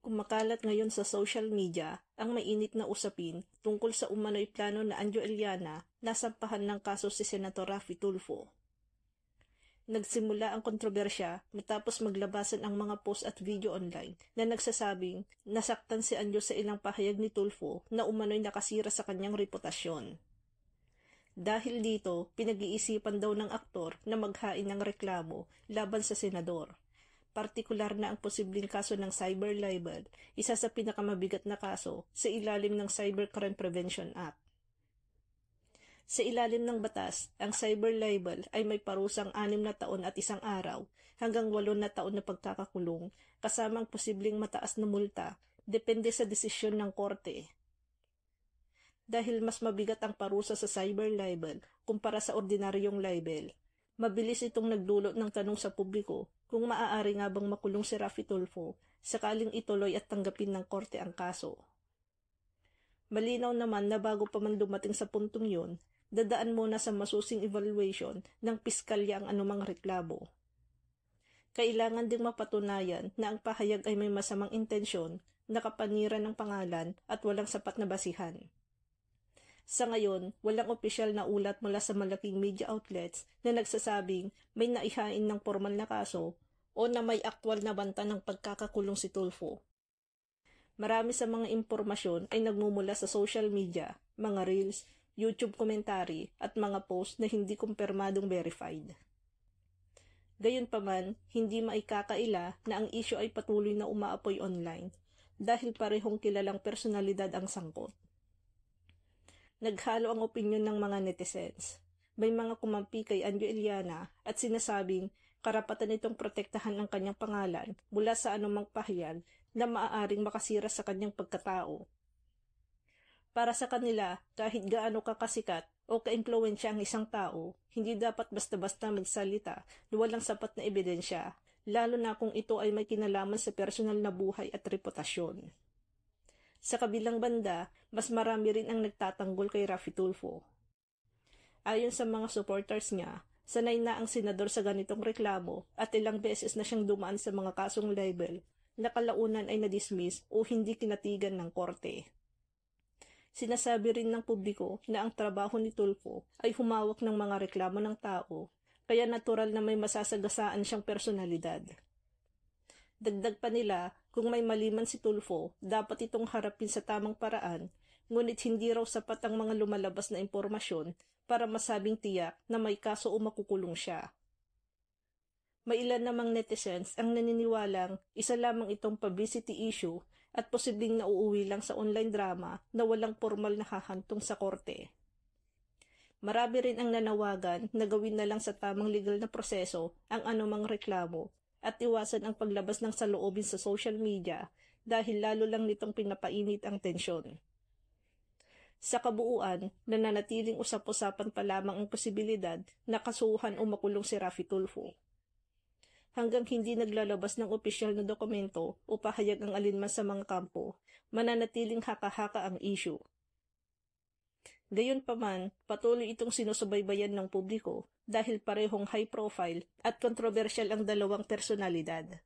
Kumakalat ngayon sa social media ang mainit na usapin tungkol sa umano'y plano na Anjo Eliana na sampahan ng kaso si Senator Raffy Tulfo. Nagsimula ang kontrobersya matapos maglabasan ang mga post at video online na nagsasabing nasaktan si Anjo sa ilang pahayag ni Tulfo na umano'y nakasira sa kanyang reputasyon. Dahil dito, pinag-iisipan daw ng aktor na maghain ng reklamo laban sa senador. Partikular na ang posibleng kaso ng cyber libel, isa sa pinakamabigat na kaso sa ilalim ng Cybercrime Prevention Act. Sa ilalim ng batas, ang cyber libel ay may parusang 6 na taon at 1 araw hanggang 8 na taon na pagkakakulong kasamang posibleng mataas na multa, depende sa desisyon ng korte. Dahil mas mabigat ang parusa sa cyber libel kumpara sa ordinaryong libel, mabilis itong nagdulot ng tanong sa publiko kung maaari nga bang makulong si Raffy Tulfo sakaling ituloy at tanggapin ng korte ang kaso. Malinaw naman na bago pa man dumating sa puntong yun, dadaan muna sa masusing evaluation ng piskalya ang anumang reklamo. Kailangan ding mapatunayan na ang pahayag ay may masamang intensyon, nakapanira ng pangalan at walang sapat na basihan. Sa ngayon, walang opisyal na ulat mula sa malaking media outlets na nagsasabing may naihain ng formal na kaso o na may aktwal na banta ng pagkakakulong si Tulfo. Marami sa mga impormasyon ay nagmumula sa social media, mga reels, YouTube commentary at mga post na hindi kumpirmadong verified. Gayunpaman, hindi maikakaila na ang issue ay patuloy na umaapoy online dahil parehong kilalang personalidad ang sangkot. Naghalo ang opinyon ng mga netizens. May mga kumampi kay Anjo Eliana at sinasabing karapatan itong protektahan ang kanyang pangalan mula sa anumang pahayag na maaaring makasira sa kanyang pagkatao. Para sa kanila, kahit gaano kakasikat o ka-impluwensya ang isang tao, hindi dapat basta-basta magsalita na walang sapat na ebidensya, lalo na kung ito ay may kinalaman sa personal na buhay at reputasyon. Sa kabilang banda, mas marami rin ang nagtatanggol kay Raffy Tulfo. Ayon sa mga supporters niya, sanay na ang senador sa ganitong reklamo at ilang beses na siyang dumaan sa mga kasong libel na kalaunan ay na-dismiss o hindi kinatigan ng korte. Sinasabi rin ng publiko na ang trabaho ni Tulfo ay humawak ng mga reklamo ng tao, kaya natural na may masasagasaan siyang personalidad. Dagdag pa nila, kung may mali man si Tulfo, dapat itong harapin sa tamang paraan, ngunit hindi raw sapat ang mga lumalabas na impormasyon para masabing tiyak na may kaso o makukulong siya. May ilan namang netizens ang naniniwalang isa lamang itong publicity issue at posibleng nauuwi lang sa online drama na walang formal na hahantong sa korte. Marami rin ang nanawagan na gawin na lang sa tamang legal na proseso ang anumang reklamo at iwasan ang paglabas ng saloobin sa social media dahil lalo lang nitong pinapainit ang tensyon. Sa kabuuan, nananatiling usap-usapan pa lamang ang posibilidad na kasuhan o makulong si Raffy Tulfo. Hanggang hindi naglalabas ng opisyal na dokumento o pahayag ang alinman sa mga kampo, mananatiling haka-haka ang issue. Gayunpaman, patuloy itong sinusubaybayan ng publiko dahil parehong high profile at kontrobersyal ang dalawang personalidad.